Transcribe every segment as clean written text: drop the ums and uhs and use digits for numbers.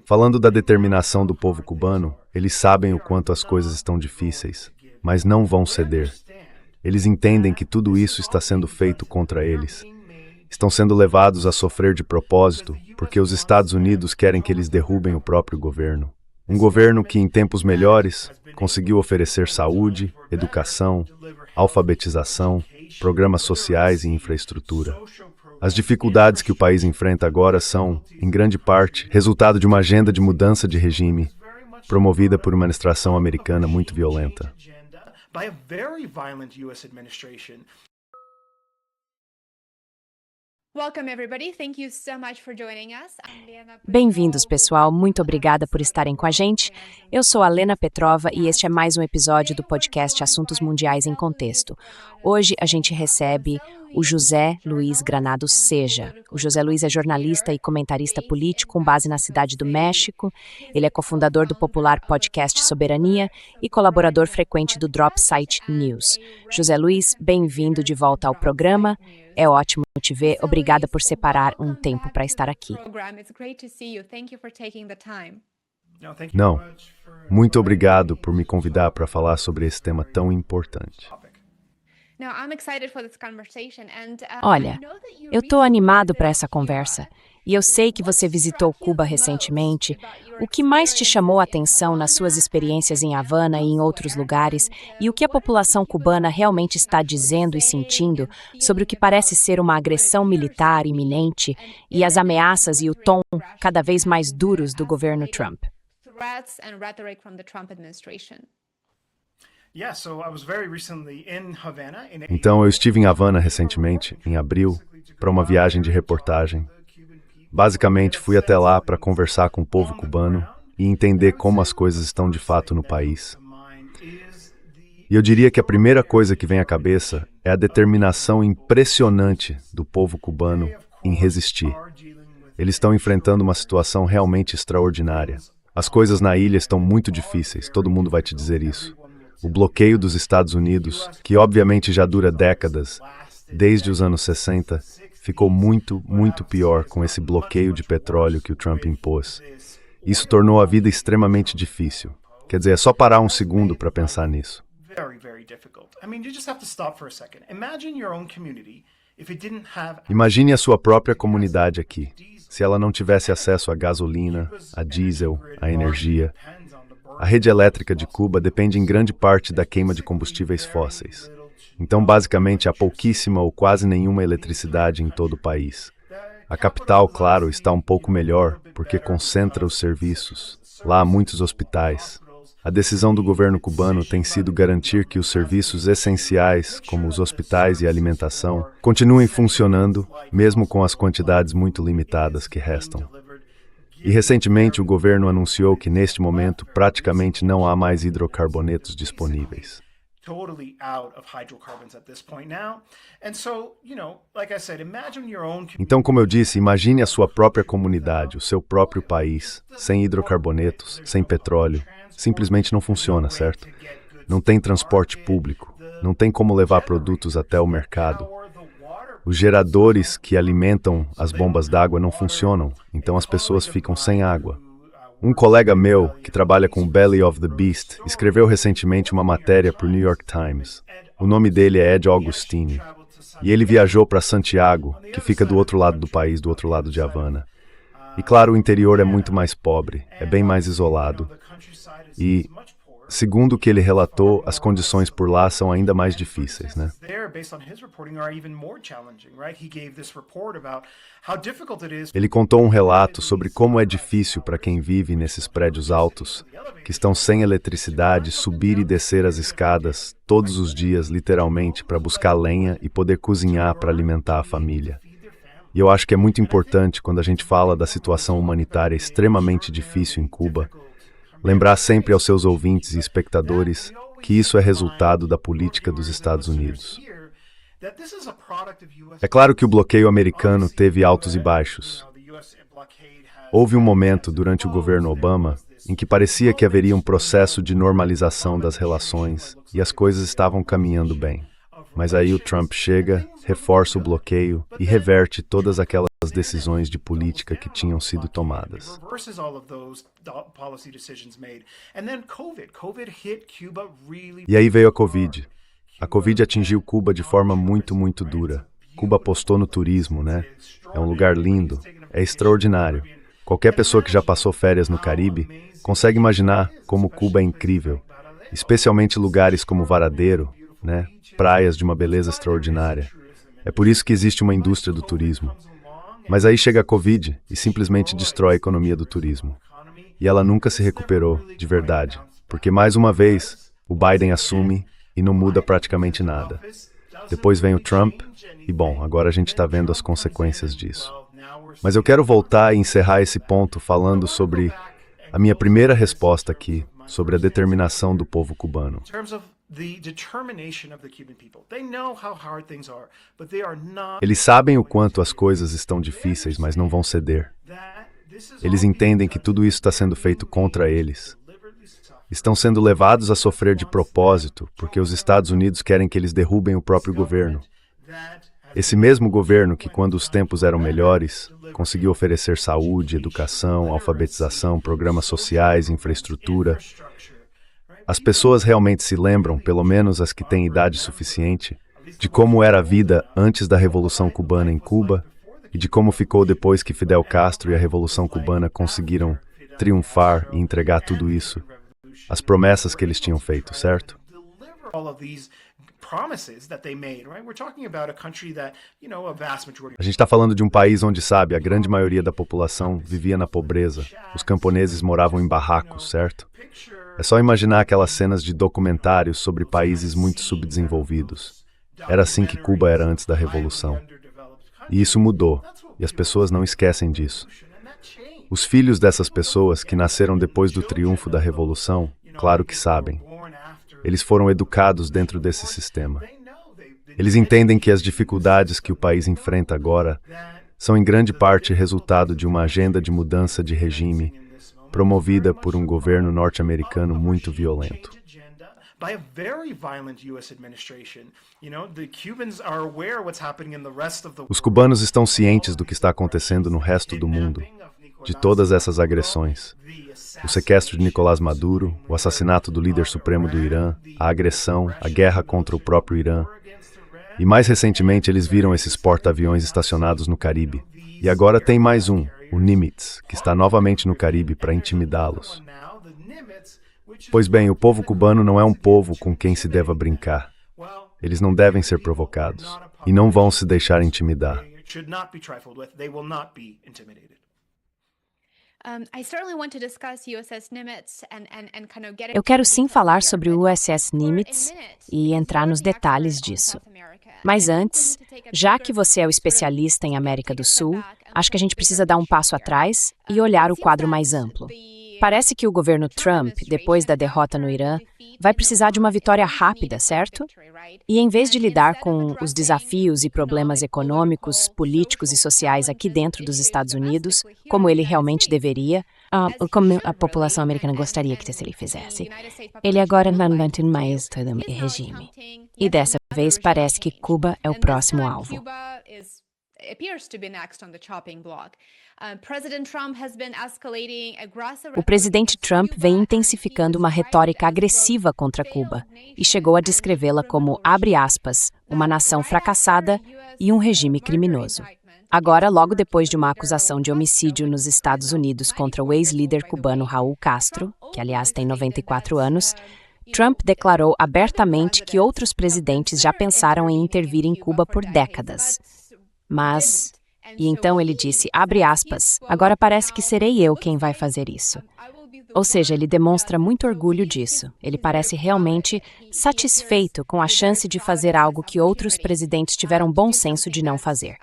Falando da determinação do povo cubano, eles sabem o quanto as coisas estão difíceis, mas não vão ceder. Eles entendem que tudo isso está sendo feito contra eles. Estão sendo levados a sofrer de propósito, porque os Estados Unidos querem que eles derrubem o próprio governo. Um governo que, em tempos melhores, conseguiu oferecer saúde, educação, alfabetização, programas sociais e infraestrutura. As dificuldades que o país enfrenta agora são, em grande parte, resultado de uma agenda de mudança de regime promovida por uma administração americana muito violenta. Bem-vindos, pessoal. Muito obrigada por estarem com a gente. Eu sou a Lena Petrova e este é mais um episódio do podcast Assuntos Mundiais em Contexto. Hoje a gente recebe o José Luiz Granados Seja. O José Luiz é jornalista e comentarista político com base na Cidade do México. Ele é cofundador do popular podcast Soberania e colaborador frequente do Drop Site News. José Luiz, bem-vindo de volta ao programa. É ótimo te ver. Obrigada por separar um tempo para estar aqui. Não, muito obrigado por me convidar para falar sobre esse tema tão importante. Olha, eu estou animado para essa conversa. E eu sei que você visitou Cuba recentemente. O que mais te chamou a atenção nas suas experiências em Havana e em outros lugares, e o que a população cubana realmente está dizendo e sentindo sobre o que parece ser uma agressão militar iminente e as ameaças e o tom cada vez mais duros do governo Trump? Então, eu estive em Havana recentemente, em abril, para uma viagem de reportagem. Basicamente, fui até lá para conversar com o povo cubano e entender como as coisas estão de fato no país. E eu diria que a primeira coisa que vem à cabeça é a determinação impressionante do povo cubano em resistir. Eles estão enfrentando uma situação realmente extraordinária. As coisas na ilha estão muito difíceis, todo mundo vai te dizer isso. O bloqueio dos Estados Unidos, que obviamente já dura décadas, desde os anos 60, ficou muito, muito pior com esse bloqueio de petróleo que o Trump impôs. Isso tornou a vida extremamente difícil. Quer dizer, é só parar um segundo para pensar nisso. Imagine a sua própria comunidade aqui, se ela não tivesse acesso a gasolina, a diesel, a energia. A rede elétrica de Cuba depende em grande parte da queima de combustíveis fósseis. Então, basicamente, há pouquíssima ou quase nenhuma eletricidade em todo o país. A capital, claro, está um pouco melhor, porque concentra os serviços. Lá há muitos hospitais. A decisão do governo cubano tem sido garantir que os serviços essenciais, como os hospitais e a alimentação, continuem funcionando, mesmo com as quantidades muito limitadas que restam. E recentemente o governo anunciou que, neste momento, praticamente não há mais hidrocarbonetos disponíveis. Então, como eu disse, imagine a sua própria comunidade, o seu próprio país, sem hidrocarbonetos, sem petróleo. Simplesmente não funciona, certo? Não tem transporte público, não tem como levar produtos até o mercado. Os geradores que alimentam as bombas d'água não funcionam, então as pessoas ficam sem água. Um colega meu, que trabalha com Belly of the Beast, escreveu recentemente uma matéria para o New York Times. O nome dele é Ed Augustine. E ele viajou para Santiago, que fica do outro lado do país, do outro lado de Havana. E claro, o interior é muito mais pobre, é bem mais isolado. E, segundo o que ele relatou, as condições por lá são ainda mais difíceis, né? Ele contou um relato sobre como é difícil para quem vive nesses prédios altos, que estão sem eletricidade, subir e descer as escadas todos os dias, literalmente, para buscar lenha e poder cozinhar para alimentar a família. E eu acho que é muito importante, quando a gente fala da situação humanitária extremamente difícil em Cuba, lembrar sempre aos seus ouvintes e espectadores que isso é resultado da política dos Estados Unidos. É claro que o bloqueio americano teve altos e baixos. Houve um momento durante o governo Obama em que parecia que haveria um processo de normalização das relações e as coisas estavam caminhando bem. Mas aí o Trump chega, reforça o bloqueio e reverte todas aquelas decisões de política que tinham sido tomadas. E aí veio a Covid. A Covid atingiu Cuba de forma muito, muito dura. Cuba apostou no turismo, né? É um lugar lindo, é extraordinário. Qualquer pessoa que já passou férias no Caribe consegue imaginar como Cuba é incrível, especialmente lugares como Varadero, né? Praias de uma beleza extraordinária. É por isso que existe uma indústria do turismo. Mas aí chega a Covid e simplesmente destrói a economia do turismo. E ela nunca se recuperou, de verdade, porque mais uma vez o Biden assume e não muda praticamente nada. Depois vem o Trump e, bom, agora a gente está vendo as consequências disso. Mas eu quero voltar e encerrar esse ponto falando sobre a minha primeira resposta aqui, sobre a determinação do povo cubano. Eles sabem o quanto as coisas estão difíceis, mas não vão ceder. Eles entendem que tudo isso está sendo feito contra eles. Estão sendo levados a sofrer de propósito, porque os Estados Unidos querem que eles derrubem o próprio governo. Esse mesmo governo que, quando os tempos eram melhores, conseguiu oferecer saúde, educação, alfabetização, programas sociais, infraestrutura. As pessoas realmente se lembram, pelo menos as que têm idade suficiente, de como era a vida antes da Revolução Cubana em Cuba e de como ficou depois que Fidel Castro e a Revolução Cubana conseguiram triunfar e entregar tudo isso, as promessas que eles tinham feito, certo? A gente está falando de um país onde, sabe, a grande maioria da população vivia na pobreza. Os camponeses moravam em barracos, certo? É só imaginar aquelas cenas de documentários sobre países muito subdesenvolvidos. Era assim que Cuba era antes da Revolução. E isso mudou, e as pessoas não esquecem disso. Os filhos dessas pessoas que nasceram depois do triunfo da Revolução, claro que sabem. Eles foram educados dentro desse sistema. Eles entendem que as dificuldades que o país enfrenta agora são em grande parte resultado de uma agenda de mudança de regime promovida por um governo norte-americano muito violento. Os cubanos estão cientes do que está acontecendo no resto do mundo, de todas essas agressões. O sequestro de Nicolás Maduro, o assassinato do líder supremo do Irã, a agressão, a guerra contra o próprio Irã. E mais recentemente eles viram esses porta-aviões estacionados no Caribe. E agora tem mais um, o Nimitz, que está novamente no Caribe para intimidá-los. Pois bem, o povo cubano não é um povo com quem se deva brincar. Eles não devem ser provocados e não vão se deixar intimidar. Eu quero sim falar sobre o USS Nimitz e entrar nos detalhes disso. Mas antes, já que você é o especialista em América do Sul, acho que a gente precisa dar um passo atrás e olhar o quadro mais amplo. Parece que o governo Trump, depois da derrota no Irã, vai precisar de uma vitória rápida, certo? E em vez de lidar com os desafios e problemas econômicos, políticos e sociais aqui dentro dos Estados Unidos, como ele realmente deveria, como a população americana gostaria que ele fizesse, ele agora não mantém mais todo o regime. E dessa vez parece que Cuba é o próximo alvo. O presidente Trump vem intensificando uma retórica agressiva contra Cuba e chegou a descrevê-la como, abre aspas, uma nação fracassada e um regime criminoso. Agora, logo depois de uma acusação de homicídio nos Estados Unidos contra o ex-líder cubano Raul Castro, que aliás tem 94 anos, Trump declarou abertamente que outros presidentes já pensaram em intervir em Cuba por décadas. Mas... E então ele disse, abre aspas, agora parece que serei eu quem vai fazer isso. Ou seja, ele demonstra muito orgulho disso. Ele parece realmente satisfeito com a chance de fazer algo que outros presidentes tiveram bom senso de não fazer.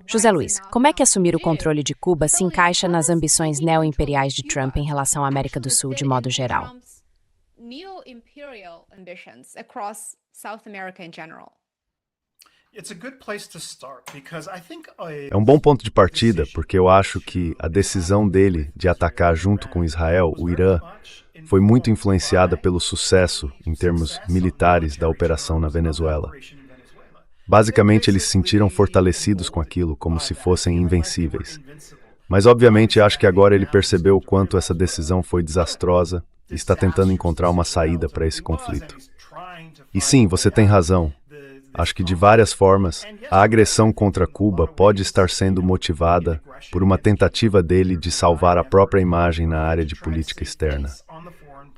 José Luiz, como é que assumir o controle de Cuba se encaixa nas ambições neo-imperiais de Trump em relação à América do Sul de modo geral? É um bom ponto de partida, porque eu acho que a decisão dele de atacar junto com Israel, o Irã, foi muito influenciada pelo sucesso, em termos militares, da operação na Venezuela. Basicamente, eles se sentiram fortalecidos com aquilo, como se fossem invencíveis. Mas, obviamente, acho que agora ele percebeu o quanto essa decisão foi desastrosa e está tentando encontrar uma saída para esse conflito. E sim, você tem razão. Acho que, de várias formas, a agressão contra Cuba pode estar sendo motivada por uma tentativa dele de salvar a própria imagem na área de política externa.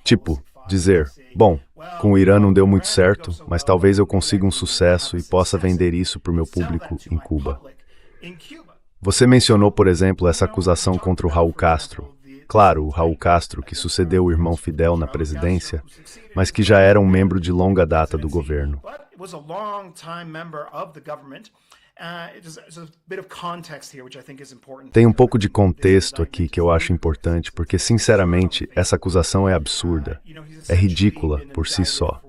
Tipo, dizer, bom, com o Irã não deu muito certo, mas talvez eu consiga um sucesso e possa vender isso para o meu público em Cuba. Você mencionou, por exemplo, essa acusação contra o Raul Castro. Claro, o Raul Castro, que sucedeu o irmão Fidel na presidência, mas que já era um membro de longa data do governo. Tem um pouco de contexto aqui que eu acho importante, porque, sinceramente, essa acusação é absurda. É ridícula por si só.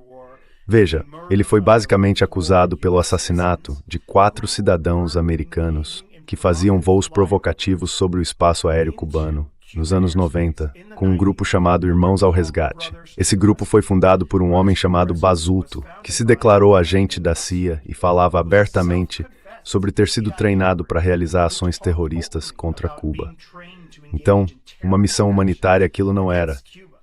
Veja, ele foi basicamente acusado pelo assassinato de 4 cidadãos americanos que faziam voos provocativos sobre o espaço aéreo cubano, nos anos 90, com um grupo chamado Irmãos ao Resgate. Esse grupo foi fundado por um homem chamado Basulto, que se declarou agente da CIA e falava abertamente sobre ter sido treinado para realizar ações terroristas contra Cuba. Então, uma missão humanitária aquilo não era.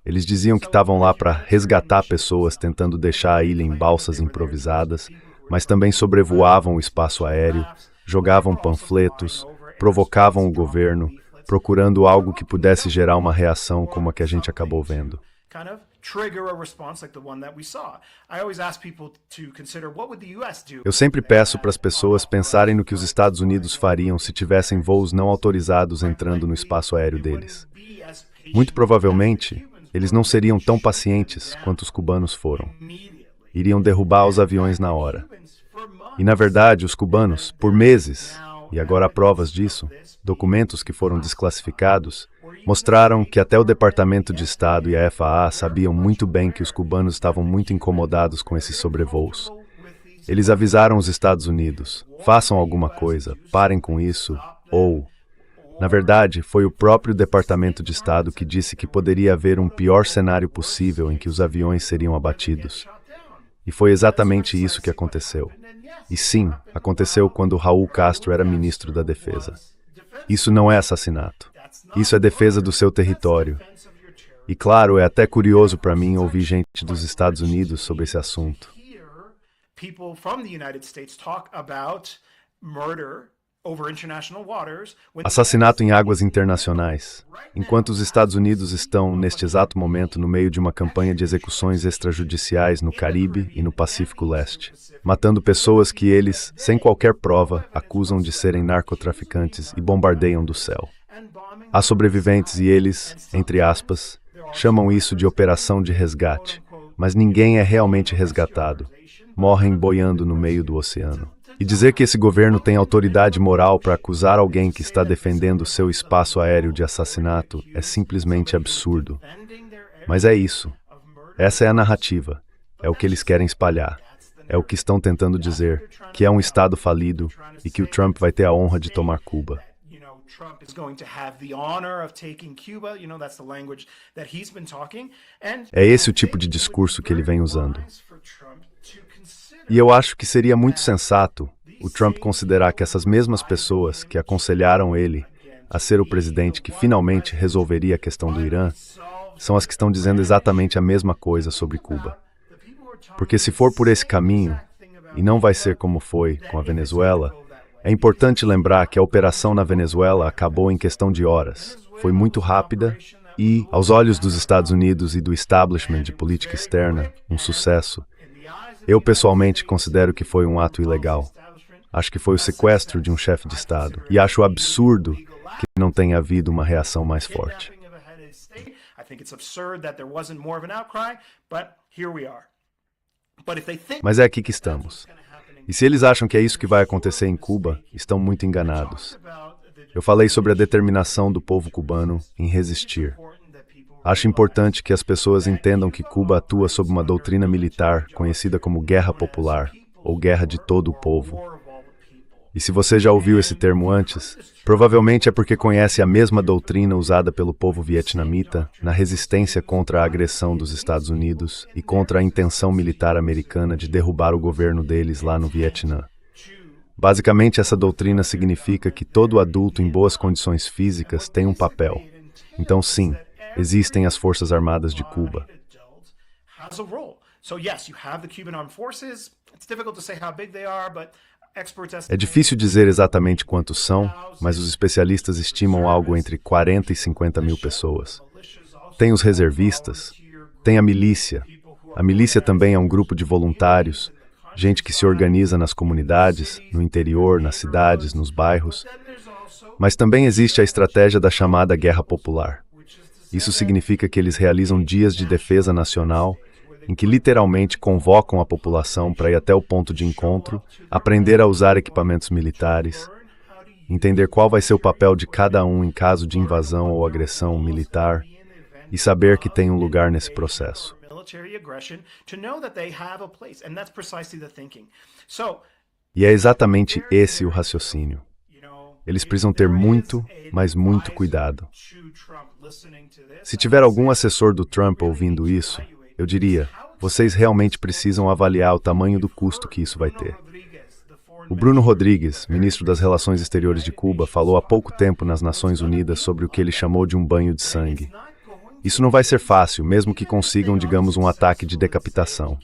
Eles diziam que estavam lá para resgatar pessoas tentando deixar a ilha em balsas improvisadas, mas também sobrevoavam o espaço aéreo, jogavam panfletos, provocavam o governo, procurando algo que pudesse gerar uma reação como a que a gente acabou vendo. Eu sempre peço para as pessoas pensarem no que os Estados Unidos fariam se tivessem voos não autorizados entrando no espaço aéreo deles. Muito provavelmente, eles não seriam tão pacientes quanto os cubanos foram. Iriam derrubar os aviões na hora. E, na verdade, os cubanos, por meses, e agora há provas disso, documentos que foram desclassificados, mostraram que até o Departamento de Estado e a FAA sabiam muito bem que os cubanos estavam muito incomodados com esses sobrevoos. Eles avisaram os Estados Unidos, façam alguma coisa, parem com isso, ou... Na verdade, foi o próprio Departamento de Estado que disse que poderia haver um pior cenário possível em que os aviões seriam abatidos. E foi exatamente isso que aconteceu. E sim, aconteceu quando Raul Castro era ministro da Defesa. Isso não é assassinato. Isso é defesa do seu território. E claro, é até curioso para mim ouvir gente dos Estados Unidos sobre esse assunto. Assassinato em águas internacionais, enquanto os Estados Unidos estão, neste exato momento, no meio de uma campanha de execuções extrajudiciais no Caribe e no Pacífico Leste, matando pessoas que eles, sem qualquer prova, acusam de serem narcotraficantes e bombardeiam do céu. Há sobreviventes e eles, entre aspas, chamam isso de operação de resgate, mas ninguém é realmente resgatado. Morrem boiando no meio do oceano. E dizer que esse governo tem autoridade moral para acusar alguém que está defendendo seu espaço aéreo de assassinato é simplesmente absurdo. Mas é isso. Essa é a narrativa. É o que eles querem espalhar. É o que estão tentando dizer, que é um Estado falido e que o Trump vai ter a honra de tomar Cuba. É esse o tipo de discurso que ele vem usando. E eu acho que seria muito sensato o Trump considerar que essas mesmas pessoas que aconselharam ele a ser o presidente que finalmente resolveria a questão do Irã são as que estão dizendo exatamente a mesma coisa sobre Cuba. Porque se for por esse caminho, e não vai ser como foi com a Venezuela, é importante lembrar que a operação na Venezuela acabou em questão de horas. Foi muito rápida e, aos olhos dos Estados Unidos e do establishment de política externa, um sucesso. Eu, pessoalmente, considero que foi um ato ilegal. Acho que foi o sequestro de um chefe de Estado. E acho absurdo que não tenha havido uma reação mais forte. Mas é aqui que estamos. E se eles acham que é isso que vai acontecer em Cuba, estão muito enganados. Eu falei sobre a determinação do povo cubano em resistir. Acho importante que as pessoas entendam que Cuba atua sob uma doutrina militar conhecida como guerra popular, ou guerra de todo o povo, E se você já ouviu esse termo antes, provavelmente é porque conhece a mesma doutrina usada pelo povo vietnamita na resistência contra a agressão dos Estados Unidos e contra a intenção militar americana de derrubar o governo deles lá no Vietnã. Basicamente, essa doutrina significa que todo adulto em boas condições físicas tem um papel. Então, sim, existem as Forças Armadas de Cuba. É difícil dizer exatamente quantos são, mas os especialistas estimam algo entre 40 e 50 mil pessoas. Tem os reservistas, tem a milícia. A milícia também é um grupo de voluntários, gente que se organiza nas comunidades, no interior, nas cidades, nos bairros. Mas também existe a estratégia da chamada Guerra Popular. Isso significa que eles realizam dias de defesa nacional, em que literalmente convocam a população para ir até o ponto de encontro, aprender a usar equipamentos militares, entender qual vai ser o papel de cada um em caso de invasão ou agressão militar e saber que tem um lugar nesse processo. E é exatamente esse o raciocínio. Eles precisam ter muito, mas muito cuidado. Se tiver algum assessor do Trump ouvindo isso, eu diria, vocês realmente precisam avaliar o tamanho do custo que isso vai ter. O Bruno Rodrigues, ministro das Relações Exteriores de Cuba, falou há pouco tempo nas Nações Unidas sobre o que ele chamou de um banho de sangue. Isso não vai ser fácil, mesmo que consigam, digamos, um ataque de decapitação.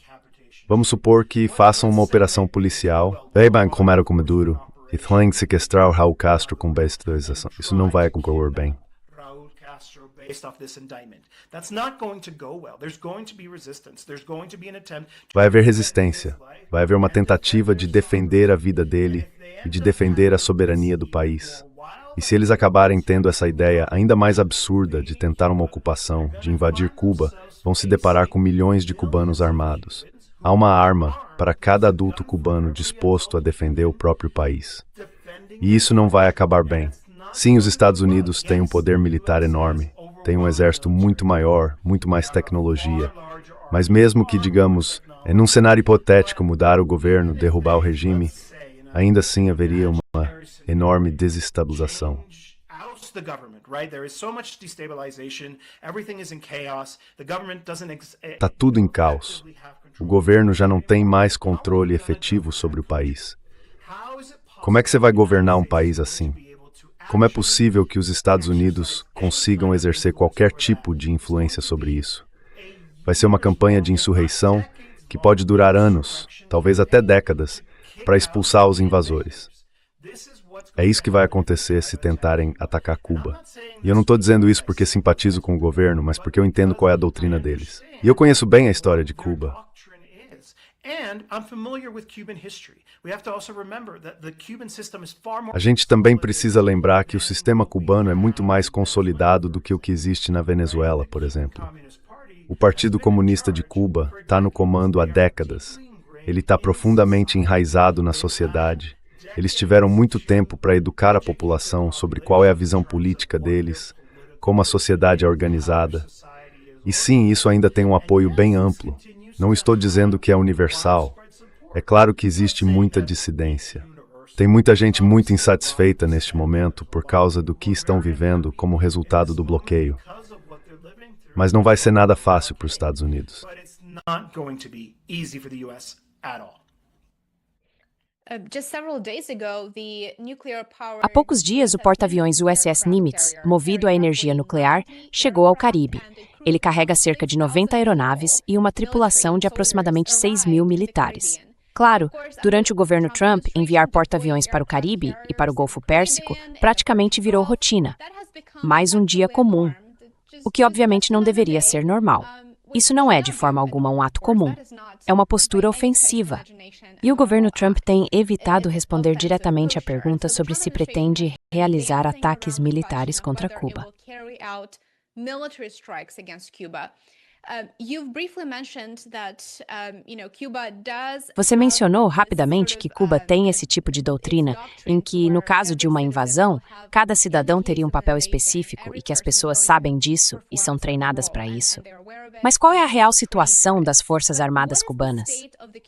Vamos supor que façam uma operação policial, bem como com Maduro, e tenham sequestrar o Raul Castro com bestialização. Isso não vai concorrer bem. Vai haver resistência, vai haver uma tentativa de defender a vida dele e de defender a soberania do país. E se eles acabarem tendo essa ideia ainda mais absurda de tentar uma ocupação, de invadir Cuba, vão se deparar com milhões de cubanos armados. Há uma arma para cada adulto cubano disposto a defender o próprio país. E isso não vai acabar bem. Sim, os Estados Unidos têm um poder militar enorme, têm um exército muito maior, muito mais tecnologia. Mas mesmo que, digamos, num cenário hipotético mudar o governo, derrubar o regime, ainda assim haveria uma enorme desestabilização. Está tudo em caos. O governo já não tem mais controle efetivo sobre o país. Como é que você vai governar um país assim? Como é possível que os Estados Unidos consigam exercer qualquer tipo de influência sobre isso? Vai ser uma campanha de insurreição que pode durar anos, talvez até décadas, para expulsar os invasores. É isso que vai acontecer se tentarem atacar Cuba. E eu não estou dizendo isso porque simpatizo com o governo, mas porque eu entendo qual é a doutrina deles. E eu conheço bem a história de Cuba. A gente também precisa lembrar que o sistema cubano é muito mais consolidado do que o que existe na Venezuela, por exemplo. O Partido Comunista de Cuba está no comando há décadas. Ele está profundamente enraizado na sociedade. Eles tiveram muito tempo para educar a população sobre qual é a visão política deles, como a sociedade é organizada. E sim, isso ainda tem um apoio bem amplo. Não estou dizendo que é universal. É claro que existe muita dissidência. Tem muita gente muito insatisfeita neste momento por causa do que estão vivendo como resultado do bloqueio. Mas não vai ser nada fácil para os Estados Unidos. Há poucos dias, o porta-aviões USS Nimitz, movido à energia nuclear, chegou ao Caribe. Ele carrega cerca de 90 aeronaves e uma tripulação de aproximadamente 6 mil militares. Claro, durante o governo Trump, enviar porta-aviões para o Caribe e para o Golfo Pérsico praticamente virou rotina. Mais um dia comum, o que obviamente não deveria ser normal. Isso não é de forma alguma um ato comum. É uma postura ofensiva. E o governo Trump tem evitado responder diretamente à pergunta sobre se pretende realizar ataques militares contra Cuba. Você mencionou rapidamente que Cuba tem esse tipo de doutrina em que, no caso de uma invasão, cada cidadão teria um papel específico e que as pessoas sabem disso e são treinadas para isso. Mas qual é a real situação das Forças Armadas cubanas?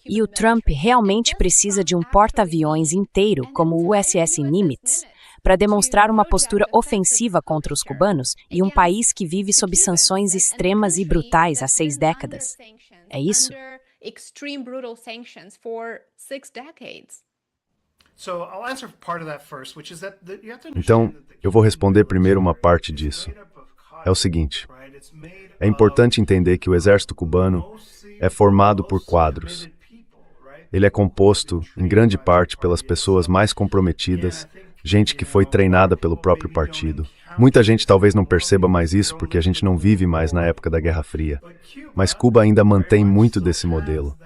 E o Trump realmente precisa de um porta-aviões inteiro como o USS Nimitz para demonstrar uma postura ofensiva contra os cubanos e um país que vive sob sanções extremas e brutais há 6 décadas. É isso? Então, eu vou responder primeiro uma parte disso. É o seguinte: é importante entender que o exército cubano é formado por quadros. Ele é composto, em grande parte, pelas pessoas mais comprometidas, gente que foi treinada pelo próprio partido. Muita gente talvez não perceba mais isso porque a gente não vive mais na época da Guerra Fria. Mas Cuba ainda mantém muito desse modelo.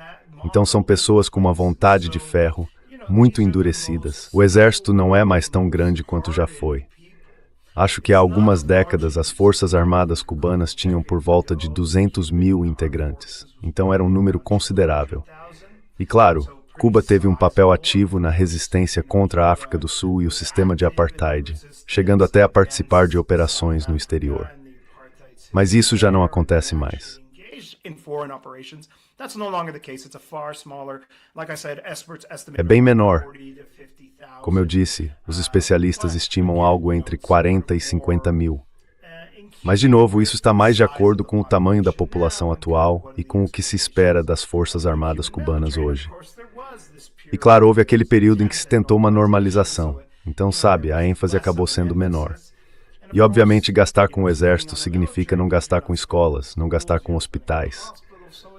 Então são pessoas com uma vontade de ferro, muito endurecidas. O exército não é mais tão grande quanto já foi. Acho que há algumas décadas as Forças Armadas cubanas tinham por volta de 200 mil integrantes. Então era um número considerável. E claro, Cuba teve um papel ativo na resistência contra a África do Sul e o sistema de apartheid, chegando até a participar de operações no exterior. Mas isso já não acontece mais. É bem menor. Como eu disse, os especialistas estimam algo entre 40 e 50 mil. Mas, de novo, isso está mais de acordo com o tamanho da população atual e com o que se espera das Forças Armadas cubanas hoje. E, claro, houve aquele período em que se tentou uma normalização. Então, sabe, a ênfase acabou sendo menor. E, obviamente, gastar com o exército significa não gastar com escolas, não gastar com hospitais.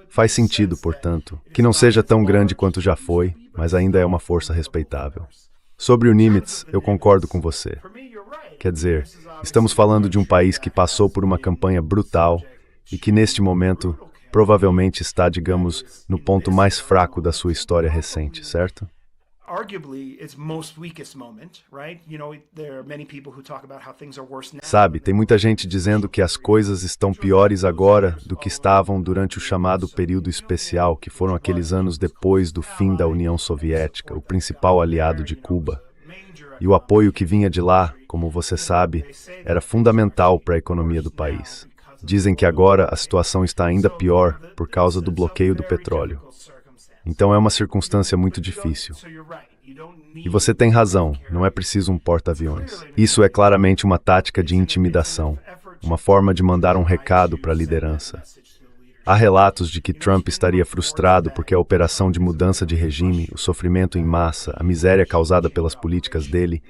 Faz sentido, portanto, que não seja tão grande quanto já foi, mas ainda é uma força respeitável. Sobre o Nimitz, eu concordo com você. Quer dizer, estamos falando de um país que passou por uma campanha brutal e que, neste momento, provavelmente está, digamos, no ponto mais fraco da sua história recente, certo? Sabe, tem muita gente dizendo que as coisas estão piores agora do que estavam durante o chamado período especial, que foram aqueles anos depois do fim da União Soviética, o principal aliado de Cuba. E o apoio que vinha de lá, como você sabe, era fundamental para a economia do país. Dizem que agora a situação está ainda pior por causa do bloqueio do petróleo. Então é uma circunstância muito difícil. E você tem razão, não é preciso um porta-aviões. Isso é claramente uma tática de intimidação, uma forma de mandar um recado para a liderança. Há relatos de que Trump estaria frustrado porque a operação de mudança de regime, o sofrimento em massa, a miséria causada pelas políticas dele,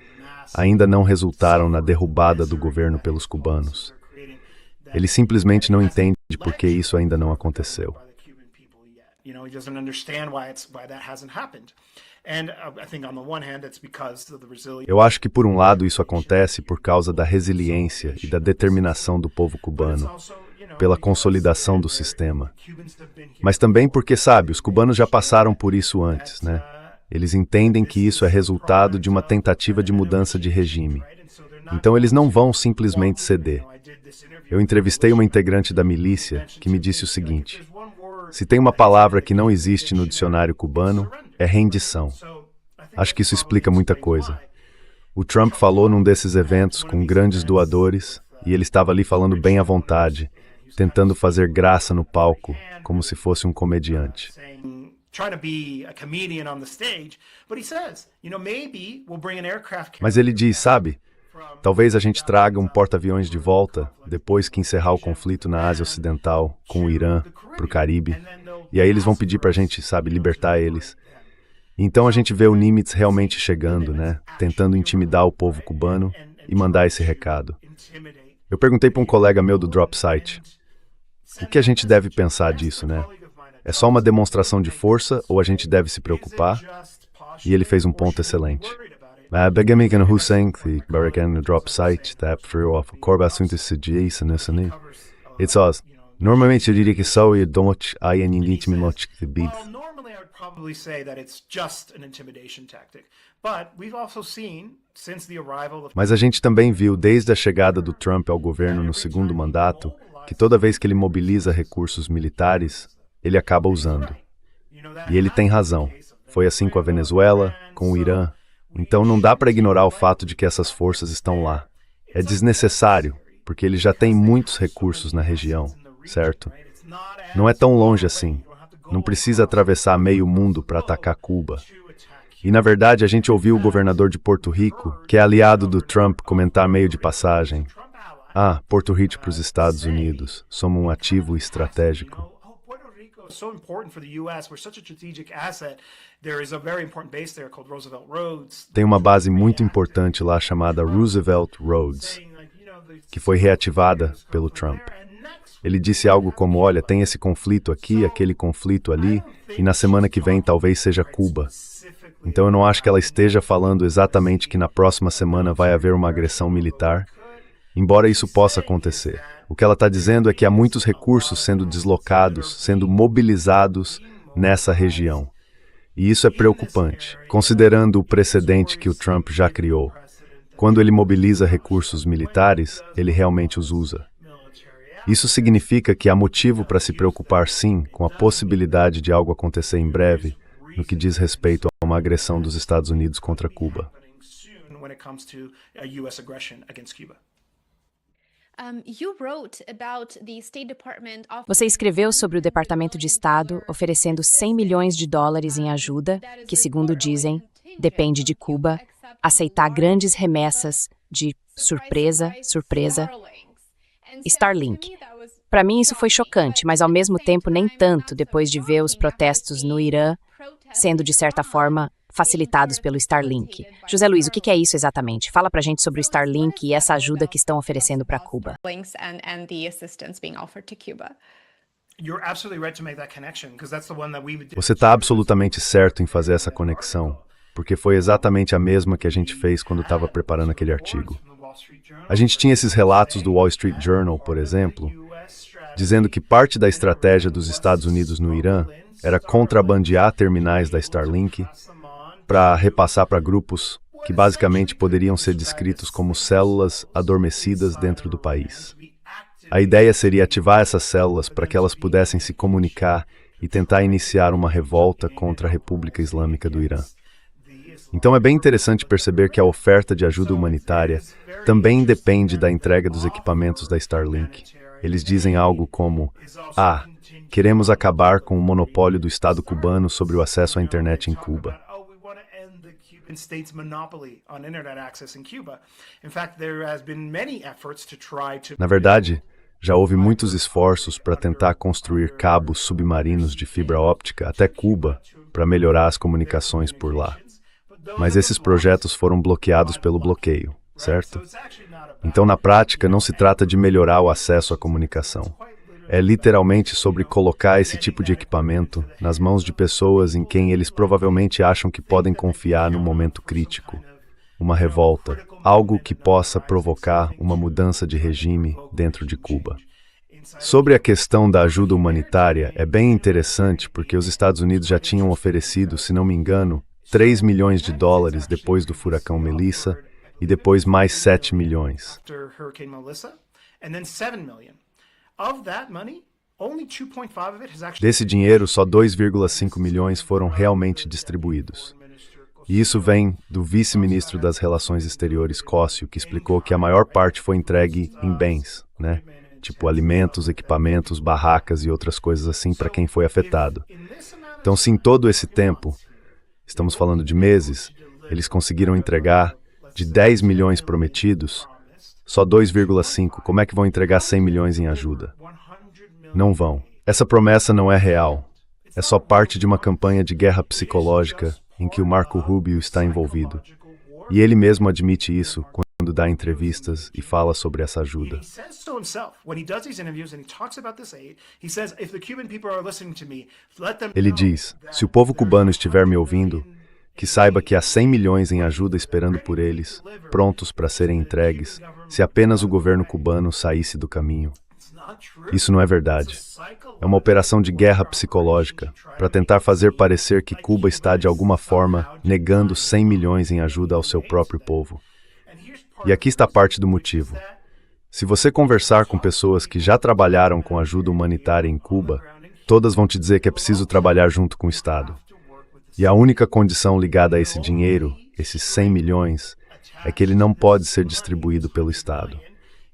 ainda não resultaram na derrubada do governo pelos cubanos. Ele simplesmente não entende por que isso ainda não aconteceu. Eu acho que, por um lado, isso acontece por causa da resiliência e da determinação do povo cubano, pela consolidação do sistema. Mas também porque, sabe, os cubanos já passaram por isso antes, né? Eles entendem que isso é resultado de uma tentativa de mudança de regime. Então eles não vão simplesmente ceder. Eu entrevistei uma integrante da milícia que me disse o seguinte: se tem uma palavra que não existe no dicionário cubano, é rendição. Acho que isso explica muita coisa. O Trump falou num desses eventos com grandes doadores e ele estava ali falando bem à vontade, tentando fazer graça no palco, como se fosse um comediante. Mas ele diz, sabe, talvez a gente traga um porta-aviões de volta, depois que encerrar o conflito na Ásia Ocidental, com o Irã, para o Caribe, e aí eles vão pedir pra gente, sabe, libertar eles. Então a gente vê o Nimitz realmente chegando, né, tentando intimidar o povo cubano e mandar esse recado. Eu perguntei para um colega meu do Drop Site, o que a gente deve pensar disso, né? É só uma demonstração de força ou a gente deve se preocupar? E ele fez um ponto excelente. Begamigan Hussein, the Barakan Drop Site, da Corba It's us. Normalmente eu diria que só eu don't há intimidade de bid. Probably say that it's just an intimidation tactic. But we've also seen, since the arrival of... Mas a gente também viu, desde a chegada do Trump ao governo no segundo mandato, que toda vez que ele mobiliza recursos militares, ele acaba usando. E ele tem razão. Foi assim com a Venezuela, com o Irã. Então não dá para ignorar o fato de que essas forças estão lá. É desnecessário, porque ele já tem muitos recursos na região, certo? Não é tão longe assim. Não precisa atravessar meio mundo para atacar Cuba. E, na verdade, a gente ouviu o governador de Porto Rico, que é aliado do Trump, comentar meio de passagem. Porto Rico para os Estados Unidos. Somos um ativo estratégico. So important for the US. We're such a strategic asset. There is a very important base there called Roosevelt Roads. Tem uma base muito importante lá chamada Roosevelt Roads, que foi reativada pelo Trump. Ele disse algo como, olha, tem esse conflito aqui, aquele conflito ali, e na semana que vem talvez seja Cuba. Então eu não acho que ela esteja falando exatamente que na próxima semana vai haver uma agressão militar, embora isso possa acontecer. O que ela está dizendo é que há muitos recursos sendo deslocados, sendo mobilizados nessa região. E isso é preocupante, considerando o precedente que o Trump já criou. Quando ele mobiliza recursos militares, ele realmente os usa. Isso significa que há motivo para se preocupar, sim, com a possibilidade de algo acontecer em breve, no que diz respeito a uma agressão dos Estados Unidos contra Cuba. Você escreveu sobre o Departamento de Estado oferecendo 100 milhões de dólares em ajuda, que, segundo dizem, depende de Cuba, aceitar grandes remessas de surpresa, Starlink. Para mim isso foi chocante, mas ao mesmo tempo nem tanto depois de ver os protestos no Irã sendo, de certa forma, facilitados pelo Starlink. José Luiz, o que é isso exatamente? Fala pra gente sobre o Starlink e essa ajuda que estão oferecendo para Cuba. Você está absolutamente certo em fazer essa conexão, porque foi exatamente a mesma que a gente fez quando estava preparando aquele artigo. A gente tinha esses relatos do Wall Street Journal, por exemplo, dizendo que parte da estratégia dos Estados Unidos no Irã era contrabandear terminais da Starlink para repassar para grupos que basicamente poderiam ser descritos como células adormecidas dentro do país. A ideia seria ativar essas células para que elas pudessem se comunicar e tentar iniciar uma revolta contra a República Islâmica do Irã. Então é bem interessante perceber que a oferta de ajuda humanitária também depende da entrega dos equipamentos da Starlink. Eles dizem algo como, queremos acabar com o monopólio do Estado cubano sobre o acesso à internet em Cuba. Na verdade, já houve muitos esforços para tentar construir cabos submarinos de fibra óptica até Cuba para melhorar as comunicações por lá. Mas esses projetos foram bloqueados pelo bloqueio, certo? Então, na prática, não se trata de melhorar o acesso à comunicação. É literalmente sobre colocar esse tipo de equipamento nas mãos de pessoas em quem eles provavelmente acham que podem confiar num momento crítico. Uma revolta, algo que possa provocar uma mudança de regime dentro de Cuba. Sobre a questão da ajuda humanitária, é bem interessante porque os Estados Unidos já tinham oferecido, se não me engano, 3 milhões de dólares depois do furacão Melissa e depois mais 7 milhões. Desse dinheiro, só 2,5 milhões foram realmente distribuídos. E isso vem do vice-ministro das Relações Exteriores, Cóssio, que explicou que a maior parte foi entregue em bens, né? Tipo alimentos, equipamentos, barracas e outras coisas assim para quem foi afetado. Então, se em todo esse tempo, estamos falando de meses, eles conseguiram entregar de 10 milhões prometidos, só 2,5, como é que vão entregar 100 milhões em ajuda? Não vão. Essa promessa não é real. É só parte de uma campanha de guerra psicológica em que o Marco Rubio está envolvido. E ele mesmo admite isso quando dá entrevistas e fala sobre essa ajuda. Ele diz, se o povo cubano estiver me ouvindo, que saiba que há 100 milhões em ajuda esperando por eles, prontos para serem entregues, se apenas o governo cubano saísse do caminho. Isso não é verdade. É uma operação de guerra psicológica para tentar fazer parecer que Cuba está, de alguma forma, negando 100 milhões em ajuda ao seu próprio povo. E aqui está parte do motivo. Se você conversar com pessoas que já trabalharam com ajuda humanitária em Cuba, todas vão te dizer que é preciso trabalhar junto com o Estado. E a única condição ligada a esse dinheiro, esses 100 milhões, é que ele não pode ser distribuído pelo Estado.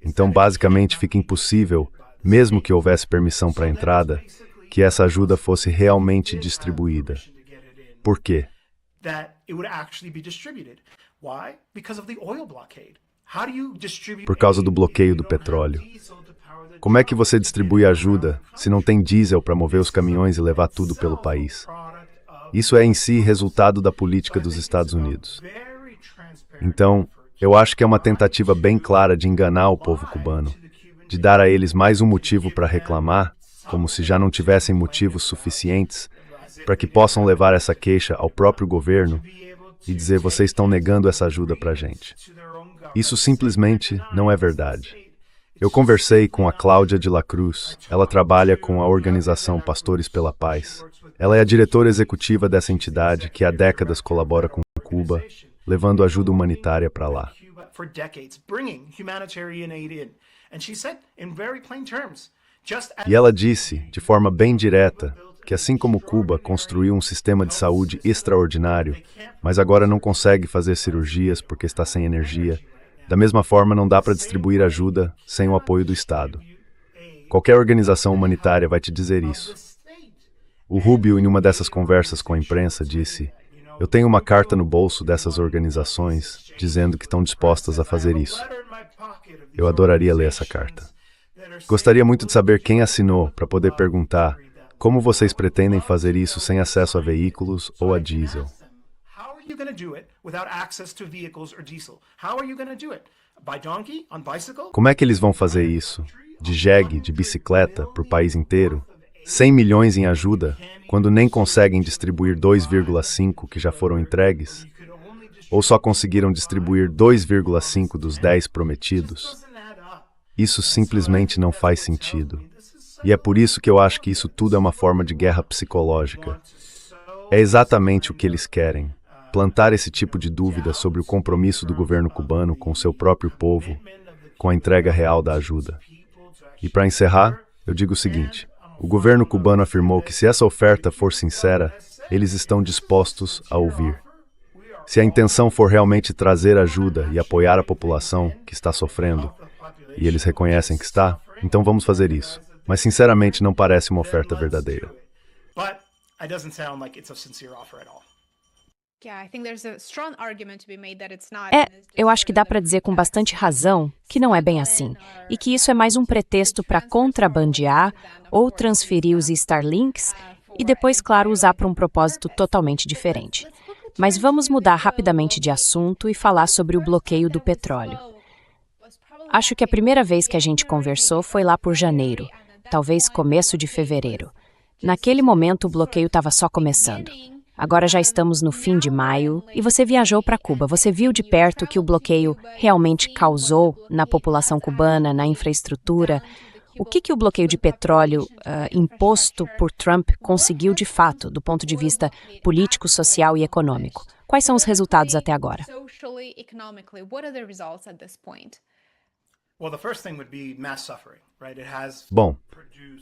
Então, basicamente, fica impossível, mesmo que houvesse permissão para a entrada, que essa ajuda fosse realmente distribuída. Por quê? Por causa do bloqueio do petróleo. Como é que você distribui ajuda se não tem diesel para mover os caminhões e levar tudo pelo país? Isso é em si resultado da política dos Estados Unidos. Então, eu acho que é uma tentativa bem clara de enganar o povo cubano, de dar a eles mais um motivo para reclamar, como se já não tivessem motivos suficientes para que possam levar essa queixa ao próprio governo e dizer: vocês estão negando essa ajuda para a gente. Isso simplesmente não é verdade. Eu conversei com a Cláudia de la Cruz. Ela trabalha com a organização Pastores pela Paz. Ela é a diretora executiva dessa entidade que há décadas colabora com Cuba, levando ajuda humanitária para lá. E ela disse, de forma bem direta, que assim como Cuba construiu um sistema de saúde extraordinário, mas agora não consegue fazer cirurgias porque está sem energia, da mesma forma não dá para distribuir ajuda sem o apoio do Estado. Qualquer organização humanitária vai te dizer isso. O Rubio, em uma dessas conversas com a imprensa, disse: eu tenho uma carta no bolso dessas organizações dizendo que estão dispostas a fazer isso. Eu adoraria ler essa carta. Gostaria muito de saber quem assinou para poder perguntar como vocês pretendem fazer isso sem acesso a veículos ou a diesel. Como é que eles vão fazer isso? De jegue, de bicicleta, para o país inteiro? 100 milhões em ajuda, quando nem conseguem distribuir 2,5 que já foram entregues? Ou só conseguiram distribuir 2,5 dos 10 prometidos? Isso simplesmente não faz sentido. E é por isso que eu acho que isso tudo é uma forma de guerra psicológica. É exatamente o que eles querem. Plantar esse tipo de dúvida sobre o compromisso do governo cubano com o seu próprio povo, com a entrega real da ajuda. E para encerrar, eu digo o seguinte: o governo cubano afirmou que se essa oferta for sincera, eles estão dispostos a ouvir. Se a intenção for realmente trazer ajuda e apoiar a população que está sofrendo, e eles reconhecem que está, então vamos fazer isso. Mas sinceramente não parece uma oferta verdadeira. Eu acho que dá para dizer com bastante razão que não é bem assim, e que isso é mais um pretexto para contrabandear ou transferir os Starlinks e depois, claro, usar para um propósito totalmente diferente. Mas vamos mudar rapidamente de assunto e falar sobre o bloqueio do petróleo. Acho que a primeira vez que a gente conversou foi lá por janeiro, talvez começo de fevereiro. Naquele momento o bloqueio estava só começando. Agora já estamos no fim de maio e você viajou para Cuba. Você viu de perto o que o bloqueio realmente causou na população cubana, na infraestrutura? O que o bloqueio de petróleo imposto por Trump conseguiu de fato, do ponto de vista político, social e econômico? Quais são os resultados até agora? Bom,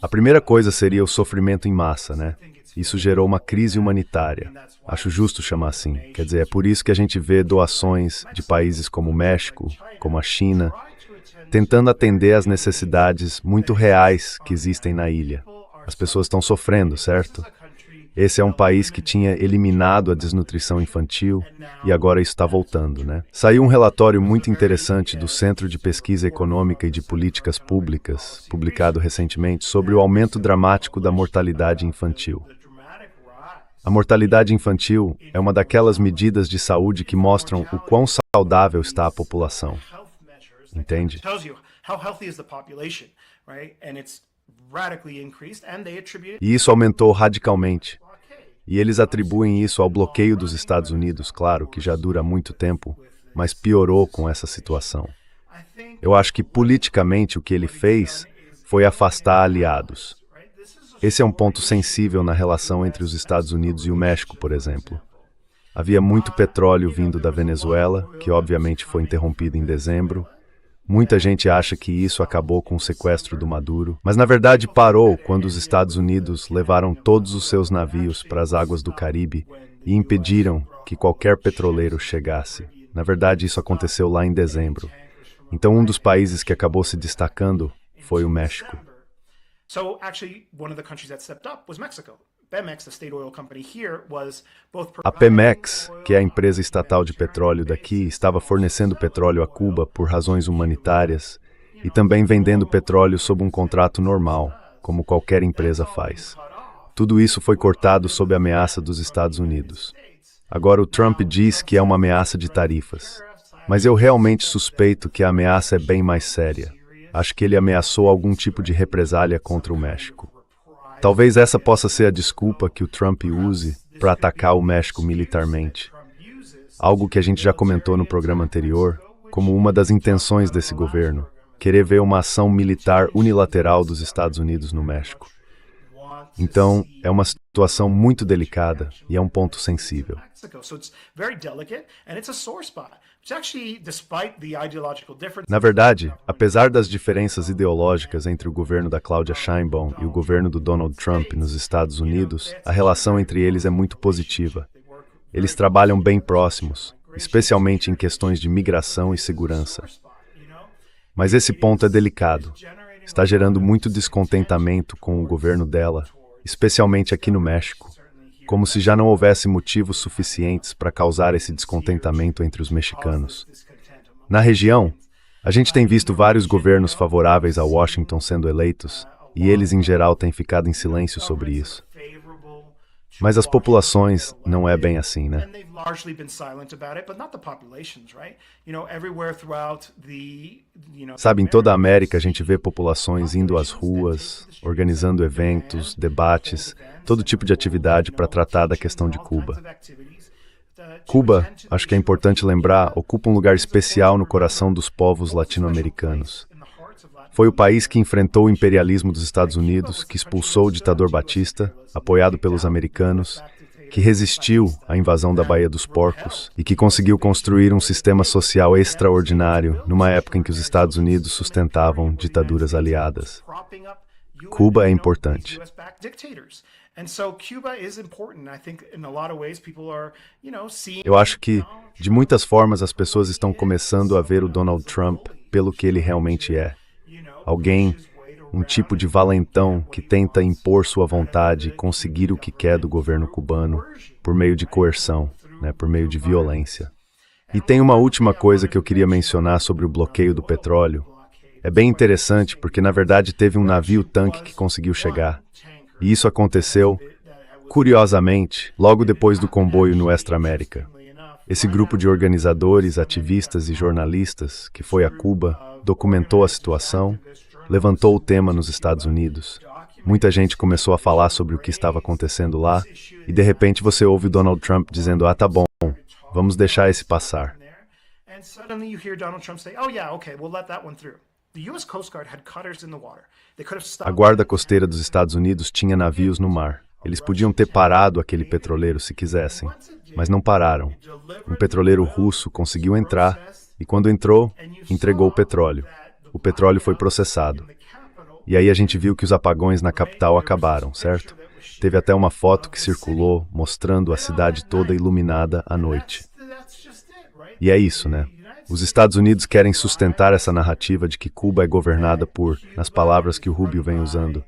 a primeira coisa seria o sofrimento em massa, né? Isso gerou uma crise humanitária. Acho justo chamar assim. Quer dizer, é por isso que a gente vê doações de países como o México, como a China, tentando atender às necessidades muito reais que existem na ilha. As pessoas estão sofrendo, certo? Esse é um país que tinha eliminado a desnutrição infantil e agora isso está voltando, né? Saiu um relatório muito interessante do Centro de Pesquisa Econômica e de Políticas Públicas, publicado recentemente, sobre o aumento dramático da mortalidade infantil. A mortalidade infantil é uma daquelas medidas de saúde que mostram o quão saudável está a população. Entende? E isso aumentou radicalmente. E eles atribuem isso ao bloqueio dos Estados Unidos, claro, que já dura muito tempo, mas piorou com essa situação. Eu acho que politicamente o que ele fez foi afastar aliados. Esse é um ponto sensível na relação entre os Estados Unidos e o México, por exemplo. Havia muito petróleo vindo da Venezuela, que obviamente foi interrompido em dezembro, Muita gente acha que isso acabou com o sequestro do Maduro, mas na verdade parou quando os Estados Unidos levaram todos os seus navios para as águas do Caribe e impediram que qualquer petroleiro chegasse. Na verdade, isso aconteceu lá em dezembro. Então, um dos países que acabou se destacando foi o México. So actually, one of the countries that stepped up was Mexico. Pemex, the state oil company here, was both A Pemex, que é a empresa estatal de petróleo daqui, estava fornecendo petróleo a Cuba por razões humanitárias e também vendendo petróleo sob um contrato normal, como qualquer empresa faz. Tudo isso foi cortado sob a ameaça dos Estados Unidos. Agora o Trump diz que é uma ameaça de tarifas, mas eu realmente suspeito que a ameaça é bem mais séria. Acho que ele ameaçou algum tipo de represália contra o México. Talvez essa possa ser a desculpa que o Trump use para atacar o México militarmente. Algo que a gente já comentou no programa anterior, como uma das intenções desse governo, querer ver uma ação militar unilateral dos Estados Unidos no México. Então, é uma situação muito delicada e é um ponto sensível. Na verdade, apesar das diferenças ideológicas entre o governo da Claudia Sheinbaum e o governo do Donald Trump nos Estados Unidos, a relação entre eles é muito positiva. Eles trabalham bem próximos, especialmente em questões de migração e segurança. Mas esse ponto é delicado. Está gerando muito descontentamento com o governo dela, especialmente aqui no México, como se já não houvesse motivos suficientes para causar esse descontentamento entre os mexicanos. Na região, a gente tem visto vários governos favoráveis a Washington sendo eleitos, e eles em geral têm ficado em silêncio sobre isso. Mas as populações não é bem assim, né? Sabe, em toda a América a gente vê populações indo às ruas, organizando eventos, debates, todo tipo de atividade para tratar da questão de Cuba. Cuba, acho que é importante lembrar, ocupa um lugar especial no coração dos povos latino-americanos. Foi o país que enfrentou o imperialismo dos Estados Unidos, que expulsou o ditador Batista, apoiado pelos americanos, que resistiu à invasão da Baía dos Porcos e que conseguiu construir um sistema social extraordinário numa época em que os Estados Unidos sustentavam ditaduras aliadas. Cuba é importante. Eu acho que, de muitas formas, as pessoas estão começando a ver o Donald Trump pelo que ele realmente é. Alguém, um tipo de valentão que tenta impor sua vontade e conseguir o que quer do governo cubano por meio de coerção, por meio de violência. E tem uma última coisa que eu queria mencionar sobre o bloqueio do petróleo. É bem interessante porque, na verdade, teve um navio-tanque que conseguiu chegar. E isso aconteceu, curiosamente, logo depois do comboio no Extra América. Esse grupo de organizadores, ativistas e jornalistas que foi a Cuba documentou a situação, levantou o tema nos Estados Unidos. Muita gente começou a falar sobre o que estava acontecendo lá e, de repente, você ouve o Donald Trump dizendo, tá bom, vamos deixar esse passar. A Guarda Costeira dos Estados Unidos tinha navios no mar. Eles podiam ter parado aquele petroleiro se quisessem, mas não pararam. Um petroleiro russo conseguiu entrar e, quando entrou, entregou o petróleo. O petróleo foi processado. E aí a gente viu que os apagões na capital acabaram, certo? Teve até uma foto que circulou mostrando a cidade toda iluminada à noite. E é isso, né? Os Estados Unidos querem sustentar essa narrativa de que Cuba é governada por, nas palavras que o Rubio vem usando,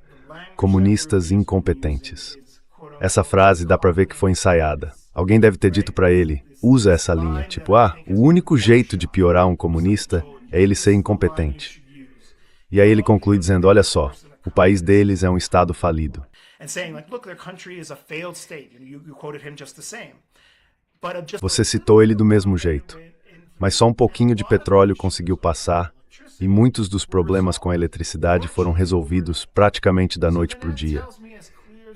comunistas incompetentes. Essa frase dá pra ver que foi ensaiada. Alguém deve ter dito pra ele, usa essa linha, tipo, o único jeito de piorar um comunista é ele ser incompetente. E aí ele conclui dizendo, olha só, o país deles é um estado falido. Você citou ele do mesmo jeito, mas só um pouquinho de petróleo conseguiu passar e muitos dos problemas com a eletricidade foram resolvidos praticamente da noite para o dia.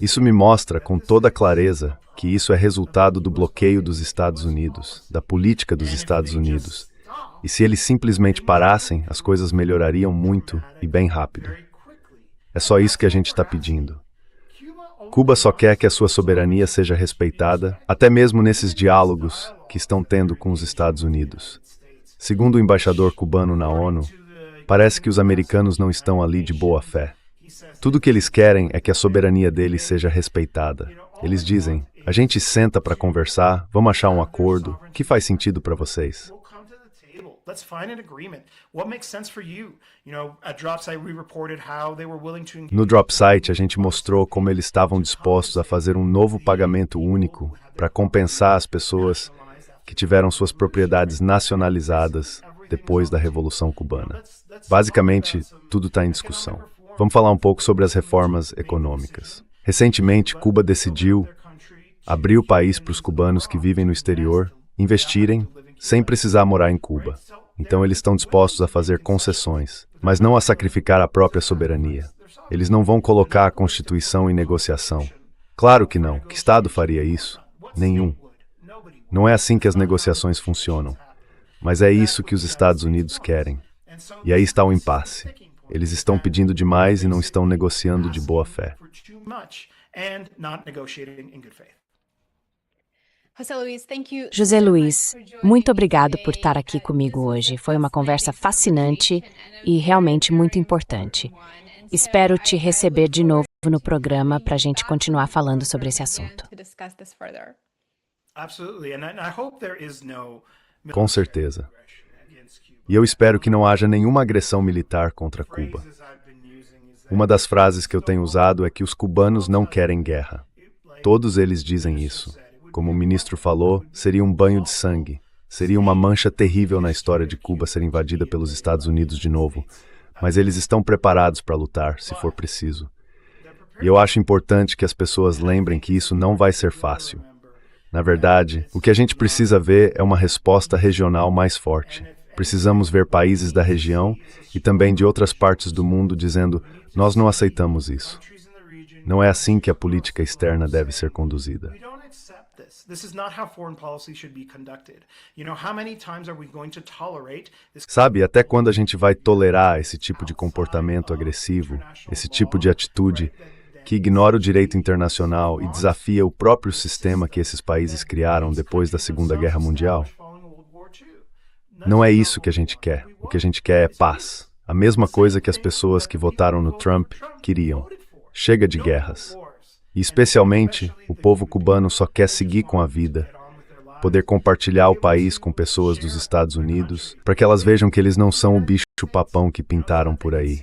Isso me mostra com toda clareza que isso é resultado do bloqueio dos Estados Unidos, da política dos Estados Unidos. E se eles simplesmente parassem, as coisas melhorariam muito e bem rápido. É só isso que a gente está pedindo. Cuba só quer que a sua soberania seja respeitada, até mesmo nesses diálogos que estão tendo com os Estados Unidos. Segundo o embaixador cubano na ONU, Parece que os americanos não estão ali de boa fé. Tudo que eles querem é que a soberania deles seja respeitada. Eles dizem, a gente senta para conversar, vamos achar um acordo, que faz sentido para vocês? Let's find an agreement. What makes sense for you? At Dropsite we reported how they were willing to engage. No Dropsite, a gente mostrou como eles estavam dispostos a fazer um novo pagamento único para compensar as pessoas que tiveram suas propriedades nacionalizadas depois da Revolução Cubana. Basicamente, tudo está em discussão. Vamos falar um pouco sobre as reformas econômicas. Recentemente, Cuba decidiu abrir o país para os cubanos que vivem no exterior investirem sem precisar morar em Cuba. Então eles estão dispostos a fazer concessões, mas não a sacrificar a própria soberania. Eles não vão colocar a Constituição em negociação. Claro que não. Que Estado faria isso? Nenhum. Não é assim que as negociações funcionam. Mas é isso que os Estados Unidos querem. E aí está o impasse. Eles estão pedindo demais e não estão negociando de boa fé. José Luiz, muito obrigado por estar aqui comigo hoje. Foi uma conversa fascinante e realmente muito importante. Espero te receber de novo no programa para a gente continuar falando sobre esse assunto. Com certeza. E eu espero que não haja nenhuma agressão militar contra Cuba. Uma das frases que eu tenho usado é que os cubanos não querem guerra. Todos eles dizem isso. Como o ministro falou, seria um banho de sangue. Seria uma mancha terrível na história de Cuba ser invadida pelos Estados Unidos de novo. Mas eles estão preparados para lutar, se for preciso. E eu acho importante que as pessoas lembrem que isso não vai ser fácil. Na verdade, o que a gente precisa ver é uma resposta regional mais forte. Precisamos ver países da região e também de outras partes do mundo dizendo, nós não aceitamos isso. Não é assim que a política externa deve ser conduzida. Sabe, até quando a gente vai tolerar esse tipo de comportamento agressivo, esse tipo de atitude que ignora o direito internacional e desafia o próprio sistema que esses países criaram depois da Segunda Guerra Mundial? Não é isso que a gente quer. O que a gente quer é paz. A mesma coisa que as pessoas que votaram no Trump queriam. Chega de guerras. E especialmente, o povo cubano só quer seguir com a vida, poder compartilhar o país com pessoas dos Estados Unidos, para que elas vejam que eles não são o bicho-papão que pintaram por aí.